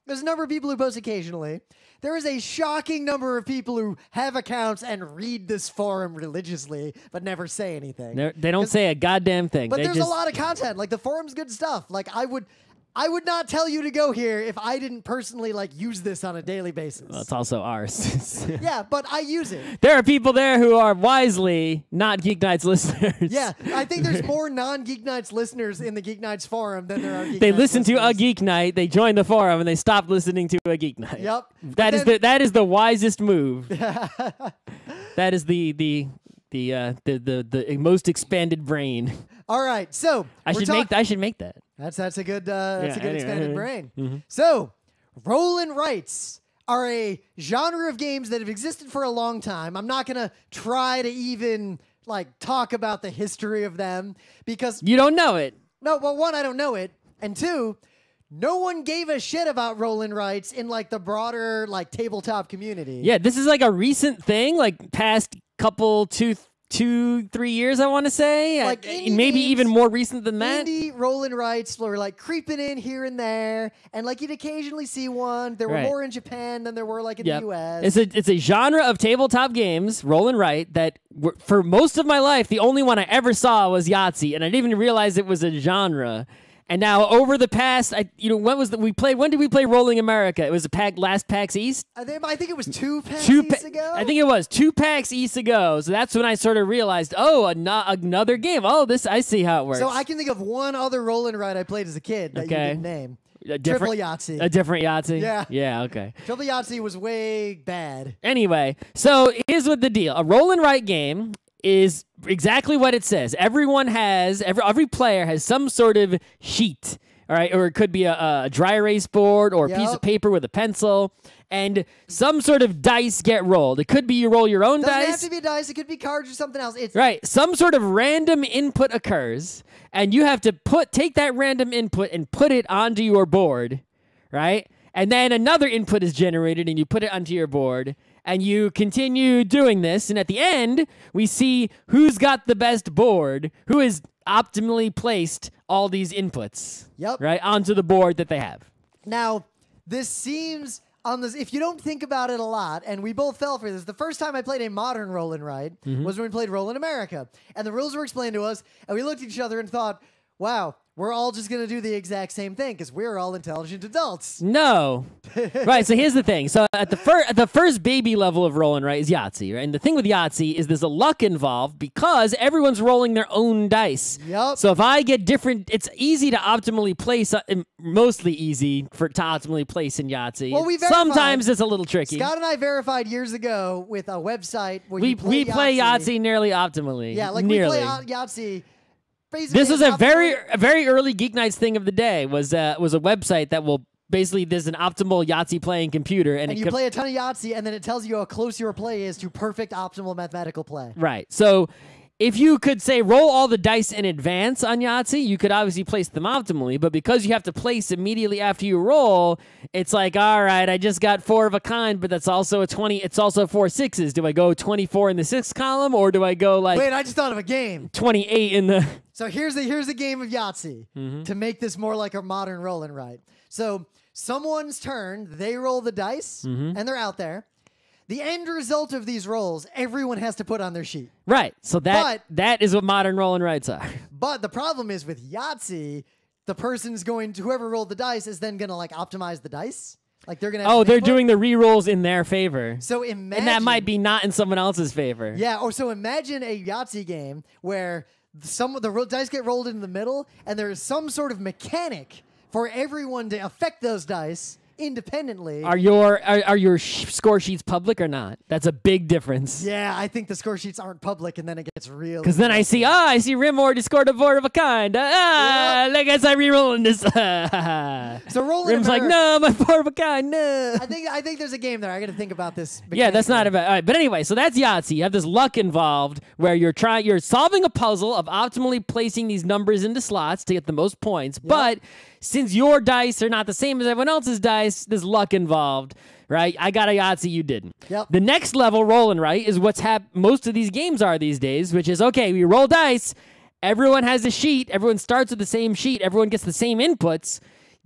There's a number of people who post occasionally. There is a shocking number of people who have accounts and read this forum religiously, but never say anything. They don't say a goddamn thing. But there's a lot of content. Like, the forum's good stuff. Like, I would not tell you to go here if I didn't personally like use this on a daily basis. Well, it's also ours. Yeah, but I use it. There are people there who are wisely not Geek Nights listeners. Yeah, I think there's more non-Geek Nights listeners in the Geek Nights forum than there are Geek They Nights listen to a listeners. Geek Night, they join the forum, and they stop listening to a Geek Night. Yep. That is the wisest move. That is the most expanded brain. All right, so I should make that. That's a good anyway. expanded brain. So, roll and writes are a genre of games that have existed for a long time. I'm not gonna try to even like talk about the history of them because You don't know it. no, well, one, I don't know it, and two, no one gave a shit about roll and writes in like the broader like tabletop community. Yeah, this is like a recent thing, like past couple 2-3 years, I want to say. Like indie maybe games, even more recent than that. Indie roll and writes were like creeping in here and there, and like you'd occasionally see one. There were Right. more in Japan than there were like in Yep. the US. It's a genre of tabletop games, roll and write, that for most of my life, the only one I ever saw was Yahtzee, and I didn't even realize it was a genre. And now over the past, when did we play Rolling America? It was last PAX East. I think it was two PAX ago. I think it was 2 PAX East ago. So that's when I sort of realized, another game. Oh, I see how it works. So I can think of one other roll and write I played as a kid that you didn't name. Triple Yahtzee. A different Yahtzee? Yeah. Yeah, okay. Triple Yahtzee was way bad. Anyway, so here's what the deal. A roll and write game is exactly what it says. Every player has some sort of sheet, all right? Or it could be a dry erase board or a piece of paper with a pencil, and some sort of dice get rolled. It could be you roll your own Doesn't dice. have to be dice. It could be cards or something else. It's Right. Some sort of random input occurs, and you have to take that random input and put it onto your board, right? And then another input is generated, and you put it onto your board, and you continue doing this. And at the end, we see who's got the best board, who has optimally placed all these inputs, right, onto the board that they have. Now, this seems on this. If you don't think about it a lot, and we both fell for this. The first time I played a modern roll and write was when we played Roll in America, and the rules were explained to us, and we looked at each other and thought, "Wow, we're all just going to do the exact same thing because we're all intelligent adults." No. Right, so here's the thing. So at the first baby level of roll and write is Yahtzee, right? And the thing with Yahtzee is there's a luck involved because everyone's rolling their own dice. Yep. So if I get different, it's easy to optimally place, mostly easy to optimally place in Yahtzee. Well, we verified- Sometimes it's a little tricky. Scott and I verified years ago with a website where we you play Yahtzee nearly optimally. Yeah, like nearly. we play Yahtzee. Basically, This was an a very early Geek Nights thing of the day. Was a website that will basically there's an optimal Yahtzee playing computer, and you play a ton of Yahtzee, and then it tells you how close your play is to perfect optimal mathematical play. Right. So if you could say roll all the dice in advance on Yahtzee, you could obviously place them optimally, but because you have to place immediately after you roll, it's like, all right, I just got 4 of a kind, but that's also a 20. It's also 4 sixes. Do I go 24 in the 6th column, or do I go like Wait, I just thought of a game. 28 in the? So here's a game of Yahtzee to make this more like a modern roll and write. So someone's turn, they roll the dice, and they're out there. The end result of these rolls, everyone has to put on their sheet. Right. So that is what modern roll and writes are. But the problem is with Yahtzee, the person's whoever rolled the dice is then going to like optimize the dice. Like they're going to have they're input. doing the re-rolls in their favor. So imagine, and that might be not in someone else's favor. Yeah, or so imagine a Yahtzee game where the dice get rolled in the middle, and there is some sort of mechanic for everyone to affect those dice independently. Are your score sheets public or not? That's a big difference. Yeah, I think the score sheets aren't public, and then it gets real. Because then I see Rim already scored a 4 of a kind. I guess I re-rolling this. So rolling Rim's like, no, my 4 of a kind, no. I think there's a game there. I got to think about this. Yeah, that's not about. All right, but anyway, so that's Yahtzee. You have this luck involved where you're solving a puzzle of optimally placing these numbers into slots to get the most points. Yep. But since your dice are not the same as everyone else's dice, there's luck involved, right? I got a Yahtzee, you didn't. Yep. The next level, roll and write, is what's most of these games are these days, which is, okay, we roll dice, everyone has a sheet, everyone starts with the same sheet, everyone gets the same inputs.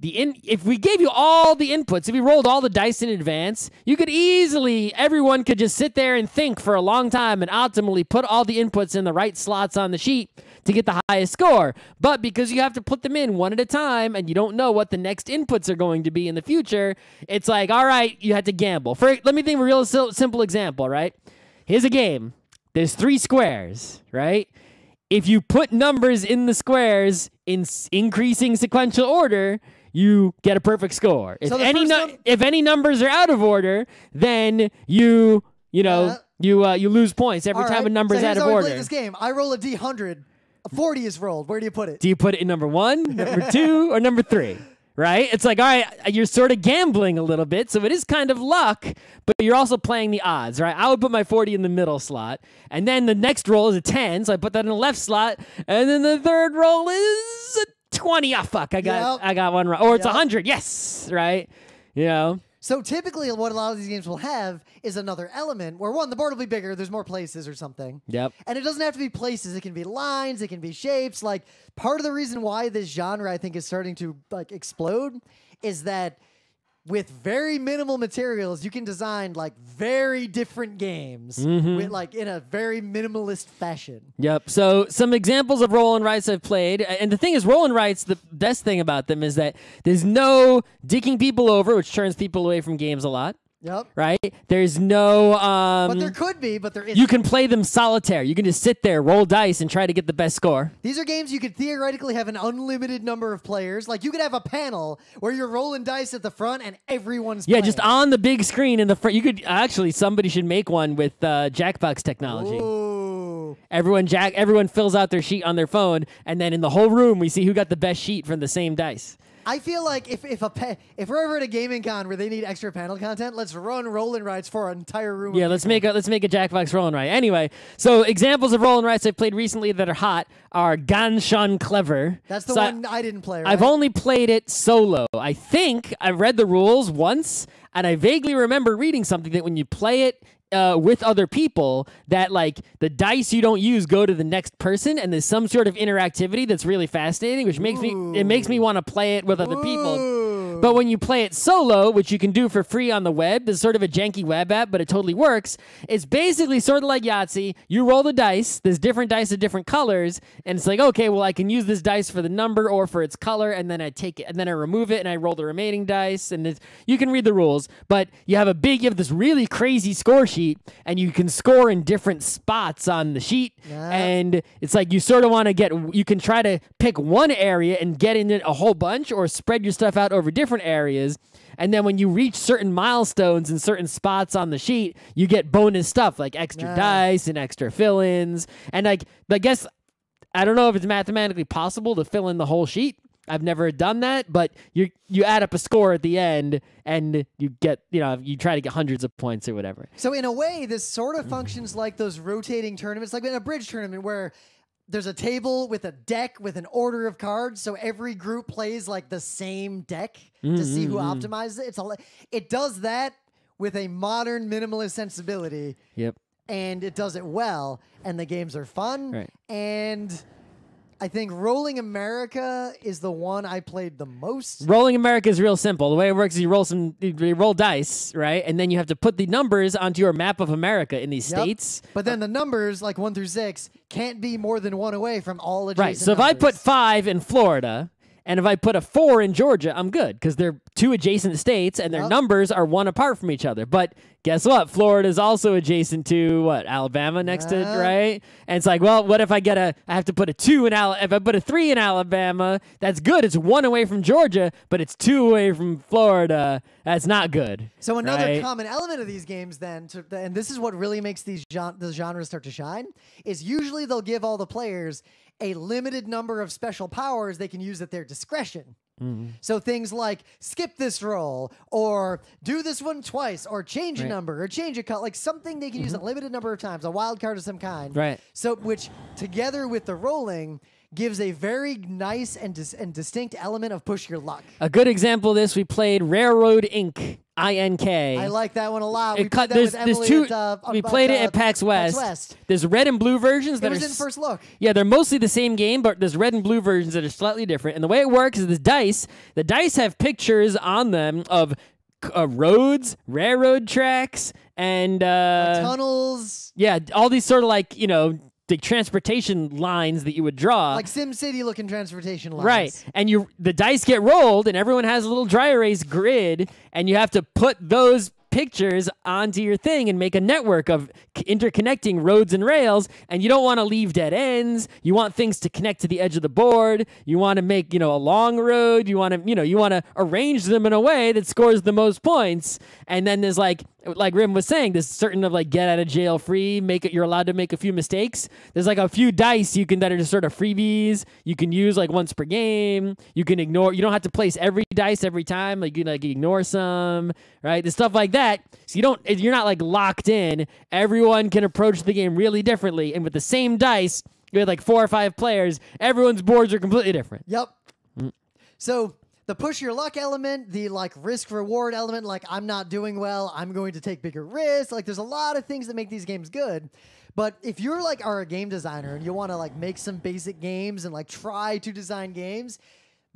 if we gave you all the inputs, if we rolled all the dice in advance, you could easily, everyone could just sit there and think for a long time and optimally put all the inputs in the right slots on the sheet to get the highest score. But because you have to put them in one at a time and you don't know what the next inputs are going to be in the future, it's like, all right, you had to gamble. Let me think of a real simple example, right? Here's a game. There's 3 squares, right? If you put numbers in the squares in increasing sequential order, you get a perfect score. If any numbers are out of order, then you lose points every time a number's out of order. Play this game. I roll a D100. A 40 is rolled. Where do you put it? Do you put it in number 1, number 2, or number 3? Right? It's like, all right, you're sort of gambling a little bit, so it is kind of luck, but you're also playing the odds, right? I would put my 40 in the middle slot, and then the next roll is a 10, so I put that in the left slot, and then the third roll is a 20. Oh, fuck, I got one wrong. Or it's 100, yes, right? You know? So typically what a lot of these games will have is another element where, one, the board will be bigger, there's more places or something. Yep. And it doesn't have to be places. It can be lines, it can be shapes. Like, part of the reason why this genre, I think, is starting to explode is that with very minimal materials, you can design very different games with in a very minimalist fashion. Yep. So some examples of roll and writes I've played, and the thing is, roll and writes, the best thing about them is that there's no dicking people over, which turns people away from games a lot. Yep. Right? There's no... but there could be, but there isn't. You can play them solitaire. You can just sit there, roll dice, and try to get the best score. These are games you could theoretically have an unlimited number of players. Like, you could have a panel where you're rolling dice at the front and everyone's playing. Just on the big screen in the front. You could... Actually, somebody should make one with Jackbox technology. Ooh. Everyone fills out their sheet on their phone, and then in the whole room, we see who got the best sheet from the same dice. I feel like if we're ever at a gaming con where they need extra panel content, let's run roll and rights for an entire room. Yeah, let's make a Jackbox roll and write. Anyway, so examples of roll and rights I've played recently that are hot are Ganshan Clever. That's the one I didn't play. Right? I've only played it solo. I think I've read the rules once, and I vaguely remember reading something that when you play it with other people, that the dice you don't use go to the next person, and there's some sort of interactivity that's really fascinating, which makes me want to play it with other people. But when you play it solo, which you can do for free on the web, there's sort of a janky web app, but it totally works. It's basically sort of like Yahtzee. You roll the dice. There's different dice of different colors, and it's like, okay, well, I can use this dice for the number or for its color, and then I take it, and then I remove it, and I roll the remaining dice, and you can read the rules, but you have this really crazy score sheet, and you can score in different spots on the sheet, and it's like you sort of want to you can try to pick one area and get in it a whole bunch, or spread your stuff out over different areas, and then when you reach certain milestones in certain spots on the sheet, you get bonus stuff like extra dice and extra fill-ins, and I guess I don't know if it's mathematically possible to fill in the whole sheet. I've never done that, but you add up a score at the end, and you get, you try to get hundreds of points or whatever. So in a way, this sort of functions like those rotating tournaments, like in a bridge tournament where there's a table with a deck with an order of cards, so every group plays the same deck to see who optimizes it. It does that with a modern minimalist sensibility. Yep. And it does it well, and the games are fun. Right. And I think Rolling America is the one I played the most. Rolling America is real simple. The way it works is you roll dice, right? And then you have to put the numbers onto your map of America in these states. But then the numbers, 1 through 6, can't be more than 1 away from all adjacent Right. So if numbers. I put 5 in Florida, and if I put a 4 in Georgia, I'm good, because they're 2 adjacent states, and their numbers are 1 apart from each other. But guess what? Florida is also adjacent to, Alabama next to it, right? And it's like, well, what if I have to put a 2 in Alabama? If I put a 3 in Alabama, that's good. It's 1 away from Georgia, but it's 2 away from Florida. That's not good. So another common element of these games then, and this is what really makes the genres start to shine, is usually they'll give all the players a limited number of special powers they can use at their discretion. So things like skip this roll, or do this one twice, or change a number, or change a color, something they can use a limited number of times, a wild card of some kind. Right. So which together with the rolling gives a very nice and distinct element of push your luck. A good example of this, we played Railroad Inc. INK. I like that one a lot. We cut. played that with Emily We played it at PAX West. There's red and blue versions that was are in First Look. Yeah, they're mostly the same game, but there's red and blue versions that are slightly different. And the way it works is the dice have pictures on them of roads, railroad tracks, and tunnels. Yeah, all these sort of like, the transportation lines that you would draw. Like SimCity looking transportation lines. Right. And the dice get rolled and everyone has a little dry erase grid and you have to put those pictures onto your thing and make a network of interconnecting roads and rails. And you don't want to leave dead ends. You want things to connect to the edge of the board. You want to make, a long road. You want to arrange them in a way that scores the most points. And then there's like Rim was saying, there's certain of like get out of jail free, you're allowed to make a few mistakes. There's like a few dice that are just sort of freebies. You can use like once per game. You can ignore, you don't have to place every dice every time. Like you ignore some, right? There's stuff like that. So you're not like locked in. Everyone can approach the game really differently. And with the same dice, you have like 4 or 5 players, everyone's boards are completely different. Yep. So the push your luck element, the like risk reward element, like I'm not doing well, I'm going to take bigger risks. Like there's a lot of things that make these games good. But if you're are a game designer and you want to like make some basic games and like try to design games,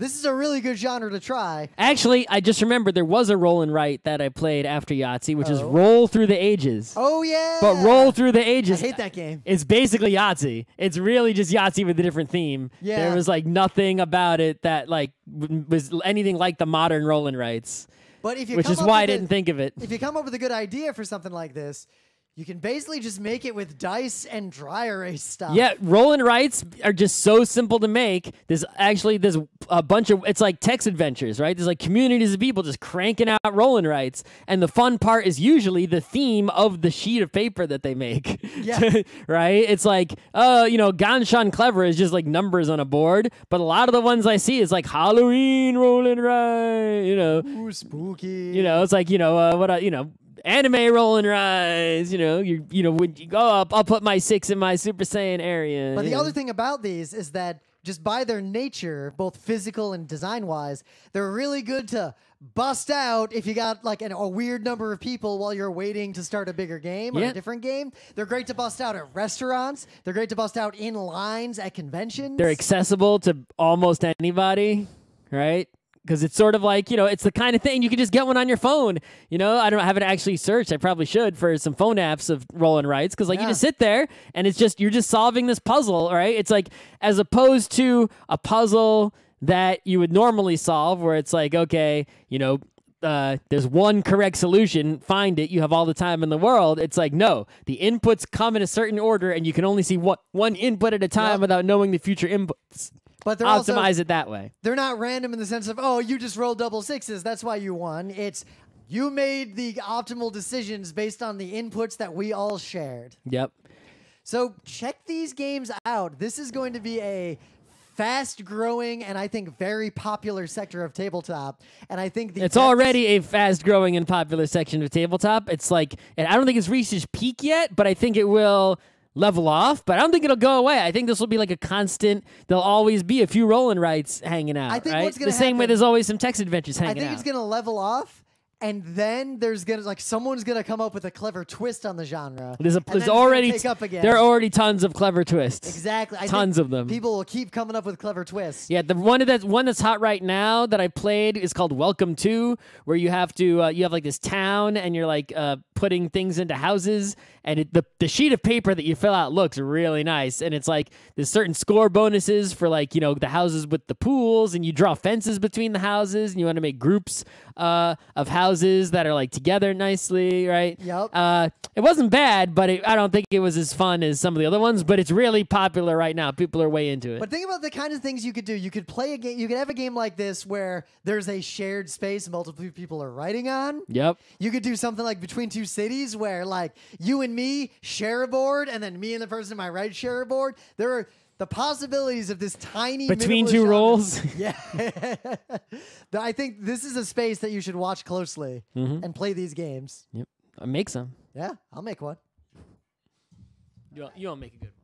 this is a really good genre to try. Actually, I just remembered there was a roll and write that I played after Yahtzee, which is Roll Through the Ages. Oh, yeah. But Roll Through the Ages. I hate that game. It's basically Yahtzee. It's really just Yahtzee with a different theme. Yeah. There was like nothing about it that like was anything like the modern roll and writes. But if you which is why I didn't think of it. If you come up with a good idea for something like this, you can basically just make it with dice and dry erase stuff. Yeah, roll and writes are just so simple to make. There's a bunch of, it's like text adventures, right? There's like communities of people just cranking out roll and writes. And the fun part is usually the theme of the sheet of paper that they make. Yeah. Right? It's like, Ganshan Clever is just like numbers on a board. But a lot of the ones I see is like Halloween roll and write, Ooh, spooky. It's like, anime roll and rise, when you go up, I'll put my 6 in my Super Saiyan area. But the other thing about these is that just by their nature, both physical and design-wise, they're really good to bust out if you got like a weird number of people while you're waiting to start a bigger game or a different game. They're great to bust out at restaurants. They're great to bust out in lines at conventions. They're accessible to almost anybody, right? Because it's sort of like, it's the kind of thing you can just get one on your phone. I haven't actually searched. I probably should for some phone apps of roll and writes. Because you just sit there and you're just solving this puzzle, right? It's like, as opposed to a puzzle that you would normally solve where it's like, okay, there's one correct solution, find it, you have all the time in the world. It's like, no, the inputs come in a certain order and you can only see one input at a time without knowing the future inputs. But they're optimize it that way. They're not random in the sense of, you just rolled double sixes, that's why you won. It's you made the optimal decisions based on the inputs that we all shared. Yep. So check these games out. This is going to be a fast-growing and I think very popular sector of tabletop. And I think it's already a fast-growing and popular section of tabletop. It's like, and I don't think it's reached its peak yet, but I think it will level off, but I don't think it'll go away. I think this will be like a constant. There'll always be a few roll and writes hanging out. I think right? what's gonna the same happen, way there's always some text adventures hanging out. I think it's gonna level off, and then there's gonna someone's gonna come up with a clever twist on the genre. There's already take up again. There are already tons of clever twists. Exactly, Tons of them. People will keep coming up with clever twists. Yeah, the one that's hot right now that I played is called Welcome To, where you have to you have like this town and you're like putting things into houses, and the sheet of paper that you fill out looks really nice, and it's like there's certain score bonuses for like the houses with the pools, and you draw fences between the houses, and you want to make groups of houses that are like together nicely, right? Yep. It wasn't bad, but I don't think it was as fun as some of the other ones, but it's really popular right now. People are way into it. But think about the kind of things you could do. You could play a game. You could have a game like this where there's a shared space multiple people are writing on. Yep. You could do something like Between Two Cities where like you and me share a board and then me and the person to my right share a board. There are the possibilities of this tiny Between Two genre. Rolls. Yeah. I think this is a space that you should watch closely and play these games. Yep. I'll make some. Yeah, I'll make one. You won't make a good one.